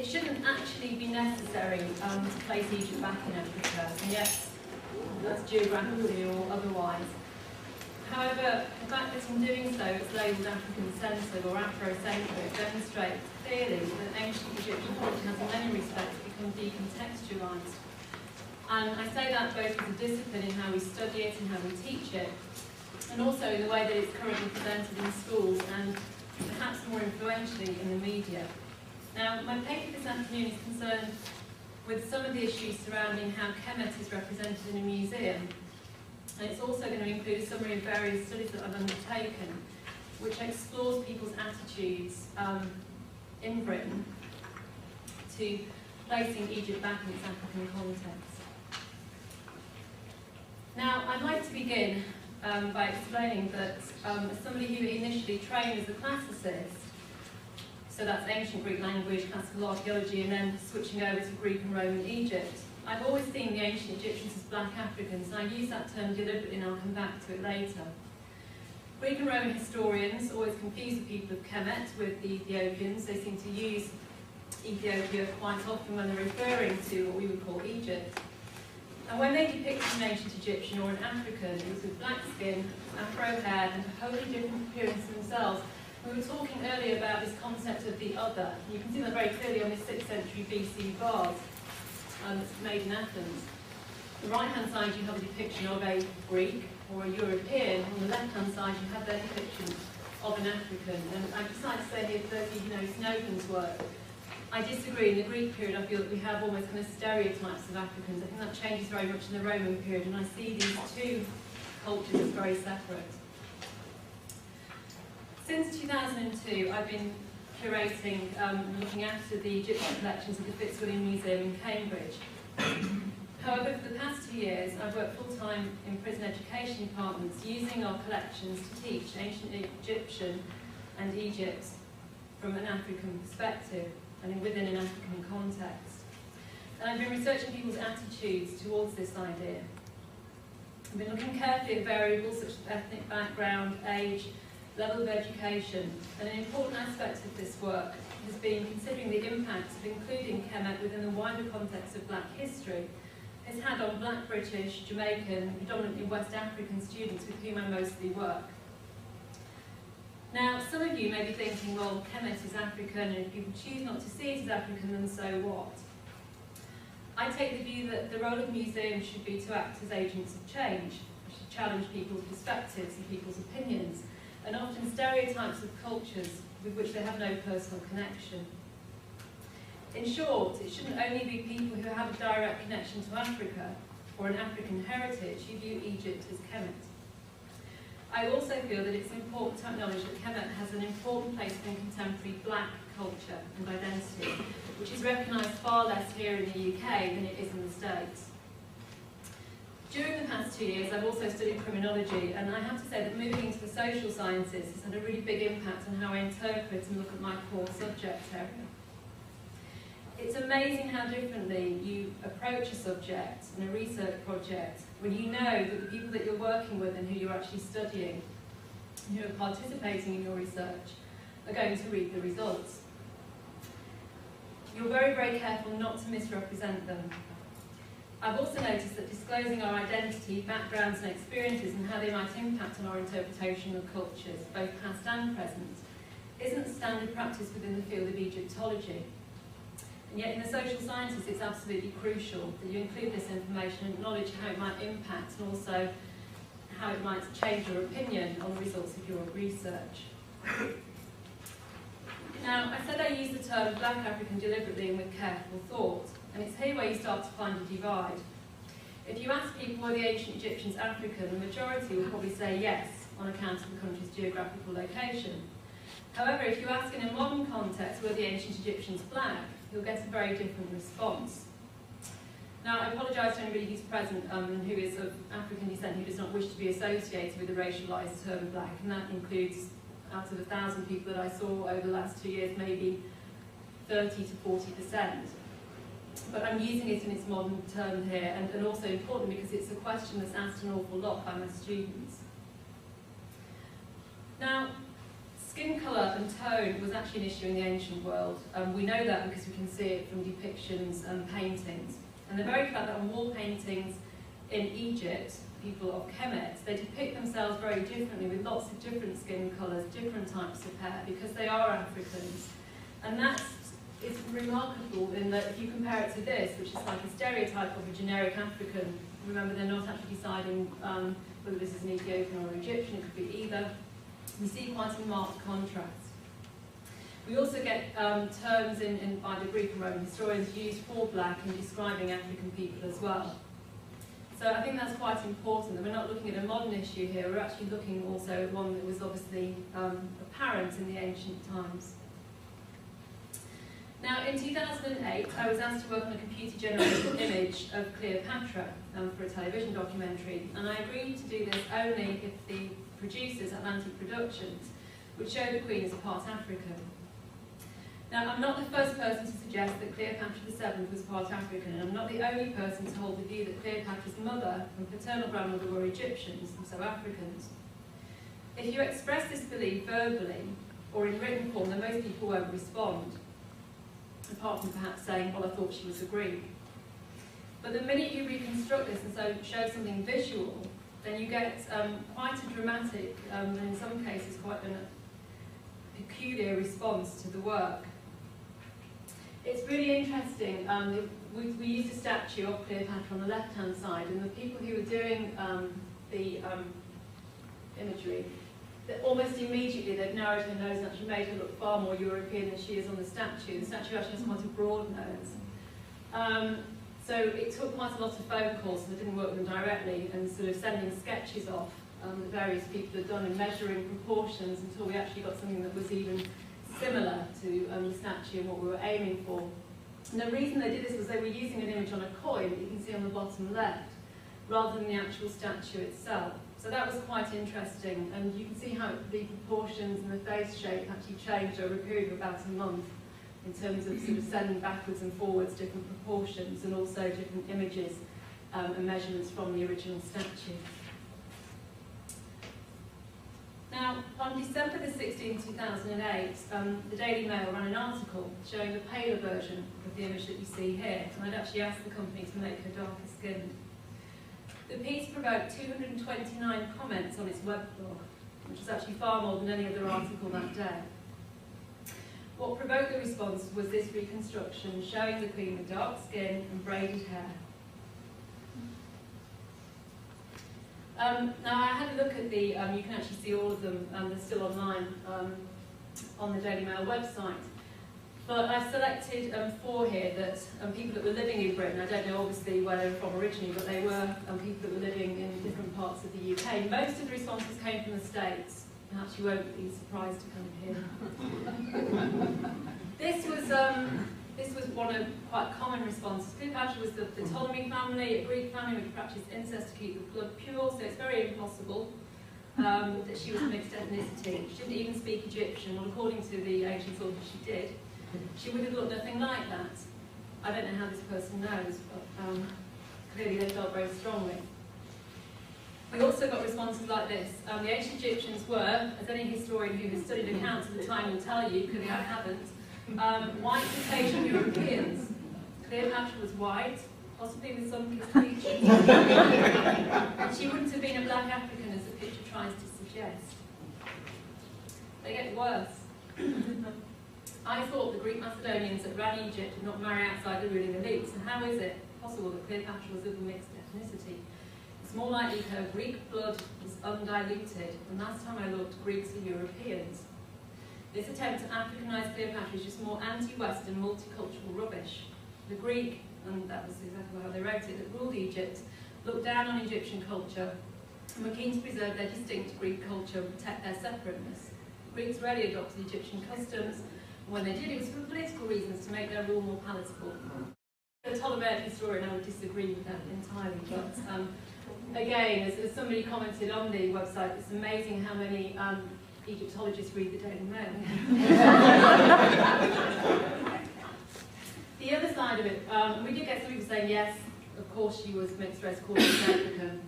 it shouldn't actually be necessary to place Egypt back in Africa, and yet that's geographically or otherwise. However, the fact that in doing so it's labelled African-centred or Afrocentric demonstrates clearly that ancient Egyptian culture has in many respects become decontextualised. And I say that both as a discipline in how we study it and how we teach it, and also in the way that it's currently presented in schools and perhaps more influentially in the media. Now, my paper this afternoon is concerned with some of the issues surrounding how Kemet is represented in a museum. And it's also going to include a summary of various studies that I've undertaken, which explores people's attitudes in Britain to placing Egypt back in its African context. Now, I'd like to begin by explaining that as somebody who initially trained as a classicist, so that's ancient Greek language, classical archaeology, and then switching over to Greek and Roman Egypt, I've always seen the ancient Egyptians as black Africans, and I use that term deliberately, and I'll come back to it later. Greek and Roman historians always confuse the people of Kemet with the Ethiopians. They seem to use Ethiopia quite often when they're referring to what we would call Egypt. And when they depicted an ancient Egyptian or an African, it was with black skin, afro hair, and a wholly different appearance to themselves. We were talking earlier about this concept of the other. You can see that very clearly on this 6th century BC vase that's made in Athens. On the right-hand side you have a depiction of a Greek or a European. On the left-hand side you have their depiction of an African. And I've decided to say here, for those of you who know Snowden's work, I disagree. In the Greek period, I feel that we have almost kind of stereotypes of Africans. I think that changes very much in the Roman period, and I see these two cultures as very separate. Since 2002, I've been curating and looking after the Egyptian collections at the Fitzwilliam Museum in Cambridge. However, for the past 2 years, I've worked full-time in prison education departments using our collections to teach ancient Egyptian and Egypt from an African perspective and within an African context. And I've been researching people's attitudes towards this idea. I've been looking carefully at variables such as ethnic background, age, level of education, and an important aspect of this work has been considering the impact of including Kemet within the wider context of black history has had on black British, Jamaican, predominantly West African students with whom I mostly work. Now, some of you may be thinking, well, Kemet is African, and if people choose not to see it as African, then so what? I take the view that the role of museums should be to act as agents of change, which should challenge people's perspectives and people's opinions, and often stereotypes of cultures with which they have no personal connection. In short, it shouldn't only be people who have a direct connection to Africa or an African heritage who view Egypt as Kemet. I also feel that it's important to acknowledge that Kemet has an important place in contemporary black culture and identity, which is recognised far less here in the UK than it is in the States. During the past 2 years, I've also studied criminology, and I have to say that moving into the social sciences has had a really big impact on how I interpret and look at my core subject area. It's amazing how differently you approach a subject and a research project when you know that the people that you're working with and who you're actually studying, who are participating in your research, are going to read the results. You're very, very careful not to misrepresent them. I've also noticed that disclosing our identity, backgrounds and experiences and how they might impact on our interpretation of cultures, both past and present, isn't standard practice within the field of Egyptology. And yet in the social sciences it's absolutely crucial that you include this information and acknowledge how it might impact and also how it might change your opinion on the results of your research. Now, I said I use the term black African deliberately and with careful thought, and it's here where you start to find a divide. If you ask people were the ancient Egyptians African, the majority will probably say yes, on account of the country's geographical location. However, if you ask in a modern context were the ancient Egyptians black, you'll get a very different response. Now, I apologise to anybody who's present and who is of African descent who does not wish to be associated with the racialised term black, and that includes, out of 1,000 people that I saw over the last 2 years, maybe 30 to 40%. But I'm using it in its modern term here, and also important because it's a question that's asked an awful lot by my students. Now, Skin colour and tone was actually an issue in the ancient world. We know that because we can see it from depictions and paintings. And the very fact that on wall paintings in Egypt, people of Kemet, they depict themselves very differently with lots of different skin colours, different types of hair, because they are Africans. And that's remarkable in that if you compare it to this, which is like a stereotype of a generic African, remember they're not actually deciding whether this is an Ethiopian or an Egyptian, it could be either. We see quite a marked contrast. We also get terms by the Greek and Roman historians used for black in describing African people as well. So I think that's quite important, that we're not looking at a modern issue here, we're actually looking also at one that was obviously apparent in the ancient times. Now, in 2008, I was asked to work on a computer-generated image of Cleopatra for a television documentary, and I agreed to do this only if the producers, Atlantic Productions, would show the Queen as part African. Now, I'm not the first person to suggest that Cleopatra VII was part African, and I'm not the only person to hold the view that Cleopatra's mother and paternal grandmother were Egyptians, and so Africans. If you express this belief verbally, or in written form, then most people won't respond, apart from perhaps saying, well, I thought she was a Greek. But the minute you reconstruct this and so show something visual, then you get quite a dramatic, and in some cases quite a peculiar response to the work. It's really interesting. We used a statue of Cleopatra on the left-hand side, and the people who were doing the imagery, almost immediately they've narrowed her nose and actually made her look far more European than she is on the statue. The statue actually has quite a broad nose. So it took quite a lot of phone calls, and I didn't work with them directly, and sort of sending sketches off that various people had done and measuring proportions until we actually got something that was even similar to the statue and what we were aiming for. And the reason they did this was they were using an image on a coin that you can see on the bottom left, rather than the actual statue itself. So that was quite interesting, and you can see how the proportions and the face shape actually changed over a period of about a month in terms of sort of sending backwards and forwards different proportions and also different images and measurements from the original statue. Now, on December the 16th, 2008, the Daily Mail ran an article showing a paler version of the image that you see here, and I'd actually asked the company to make her darker skinned. The piece provoked 229 comments on its web blog, which is actually far more than any other article that day. What provoked the response was this reconstruction showing the Queen with dark skin and braided hair. Now I had a look at the, you can actually see all of them, they're still online on the Daily Mail website. But I've selected 4 here that people that were living in Britain, I don't know obviously where they were from originally, but they were people that were living in different parts of the UK. Most of the responses came from the States. Perhaps you won't be surprised to come here. This was one of quite common responses. Cleopatra was the Ptolemy family, a Greek family which practiced incest to keep the blood pure, so it's very impossible that she was mixed ethnicity. She didn't even speak Egyptian, well, according to the ancient sources she did. She would have looked nothing like that. I don't know how this person knows, but clearly they felt very strongly. We also got responses like this. The ancient Egyptians were, as any historian who has studied accounts at the time will tell you, clearly I haven't, white Caucasian Europeans. Cleopatra was white, possibly with some mixed features. And she wouldn't have been a black African as the picture tries to suggest. They get worse. I thought the Greek Macedonians that ran Egypt did not marry outside the ruling elite, so how is it possible that Cleopatra was of a mixed ethnicity? It's more likely her Greek blood is undiluted, and last time I looked, Greeks are Europeans. This attempt to Africanise Cleopatra is just more anti-Western, multicultural rubbish. The Greek, and that was exactly how they wrote it, that ruled Egypt, looked down on Egyptian culture and were keen to preserve their distinct Greek culture and protect their separateness. The Greeks rarely adopted Egyptian customs, and when they did, it was for political reasons, to make their rule more palatable. As a Ptolemaic historian, I would disagree with that entirely, but again, as somebody commented on the website, it's amazing how many Egyptologists read the Daily Mail. The other side of it, we did get some people saying, yes, of course she was mixed race, of course she was African.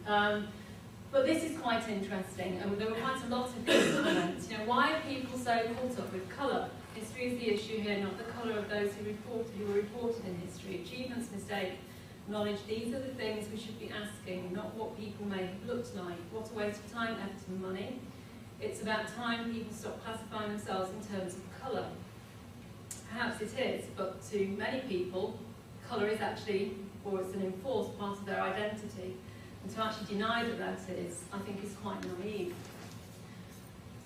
But this is quite interesting, and there were quite a lot of these comments. You know, why are people so caught up with colour? History is the issue here, not the colour of those who were reported in history. Achievements, mistake, knowledge, these are the things we should be asking, not what people may have looked like. What a waste of time, effort and money. It's about time people stop classifying themselves in terms of colour. Perhaps it is, but to many people, colour is actually, or it's an enforced part of their identity. And to actually deny that that is, I think, is quite naive.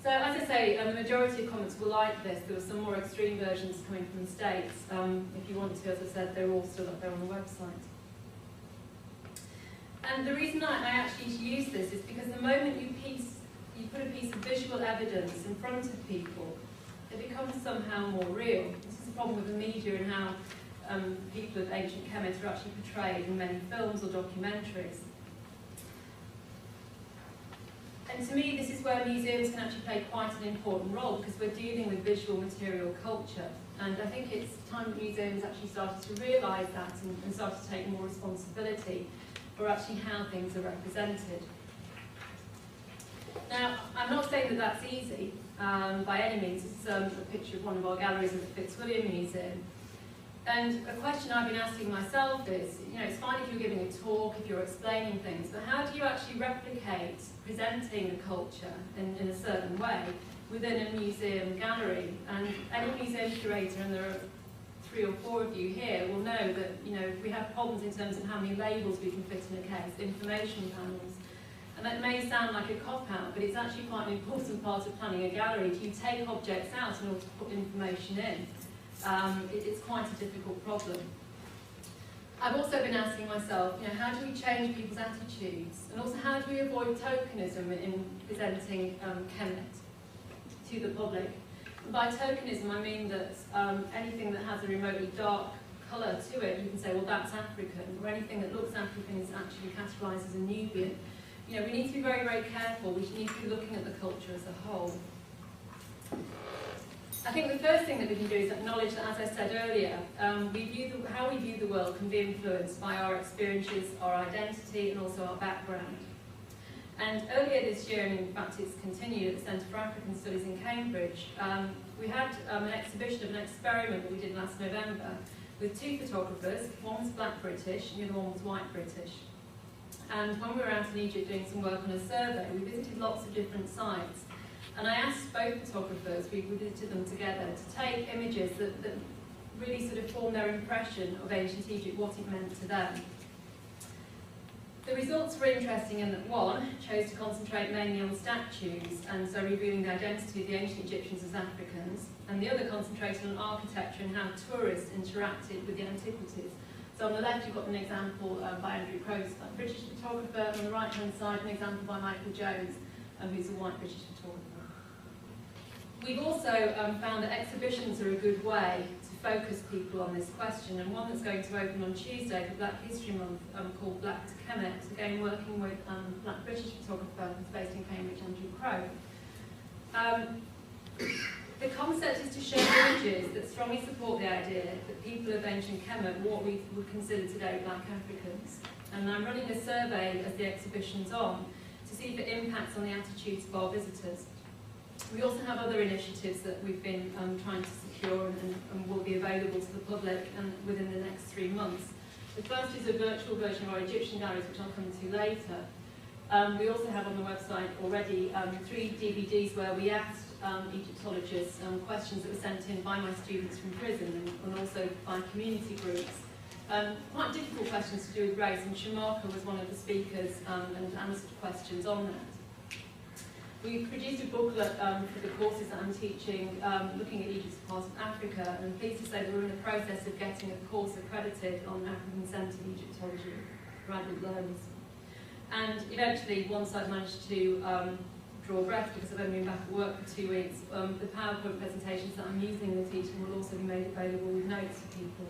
So, as I say, the majority of comments were like this. There were some more extreme versions coming from the States. If you want to, as I said, they're all still up there on the website. And the reason I actually use this is because the moment you put a piece of visual evidence in front of people, it becomes somehow more real. This is a problem with the media and how people of ancient Kemet are actually portrayed in many films or documentaries. And to me, this is where museums can actually play quite an important role, because we're dealing with visual material culture. And I think it's time that museums actually started to realise that and started to take more responsibility for actually how things are represented. Now, I'm not saying that that's easy by any means. This is a picture of one of our galleries at the Fitzwilliam Museum. And a question I've been asking myself is, you know, it's fine if you're giving a talk, if you're explaining things, but how do you actually replicate presenting the culture in a certain way within a museum gallery? And any museum curator, and there are 3 or 4 of you here, will know that, you know, we have problems in terms of how many labels we can fit in a case, information panels. And that may sound like a cop-out, but it's actually quite an important part of planning a gallery. If you take objects out in order to put information in, it's quite a difficult problem. I've also been asking myself, you know, how do we change people's attitudes? And also, how do we avoid tokenism in presenting Kemet to the public? And by tokenism, I mean that anything that has a remotely dark colour to it, you can say, well, that's African, or anything that looks African is actually categorised as a Nubian. You know, we need to be very, very careful. We need to be looking at the culture as a whole. I think the first thing that we can do is acknowledge that, as I said earlier, how we view the world can be influenced by our experiences, our identity, and also our background. And earlier this year, and in fact it's continued at the Centre for African Studies in Cambridge, we had an exhibition of an experiment that we did last November with 2 photographers. One was black British, and the other one was white British. And when we were out in Egypt doing some work on a survey, we visited lots of different sites. And I asked both photographers, we visited them together, to take images that really sort of form their impression of ancient Egypt, what it meant to them. The results were interesting in that one chose to concentrate mainly on statues, and so revealing the identity of the ancient Egyptians as Africans, and the other concentrated on architecture and how tourists interacted with the antiquities. So on the left you've got an example by Andrew Crowe, a British photographer, and on the right hand side an example by Michael Jones, who's a white British photographer. We've also found that exhibitions are a good way to focus people on this question, and one that's going to open on Tuesday for Black History Month called Black to Kemet, again working with Black British photographer who's based in Cambridge, Andrew Crowe. The concept is to show images that strongly support the idea that people of ancient Kemet were what we would consider today Black Africans. And I'm running a survey as the exhibition's on to see if it impacts on the attitudes of our visitors. We also have other initiatives that we've been trying to secure and will be available to the public within the next 3 months. The first is a virtual version of our Egyptian galleries, which I'll come to later. We also have on the website already 3 DVDs where we asked Egyptologists questions that were sent in by my students from prison and also by community groups. Quite difficult questions to do with race, and Shamaka was one of the speakers and answered questions on that. We produced a booklet for the courses that I'm teaching, looking at Egypt as part of Africa, and I'm pleased to say that we're in the process of getting a course accredited on African-centred Egyptology, graduate learners. And eventually, once I've managed to draw breath, because I've only been back at work for 2 weeks, the PowerPoint presentations that I'm using in the teaching will also be made available with notes for people.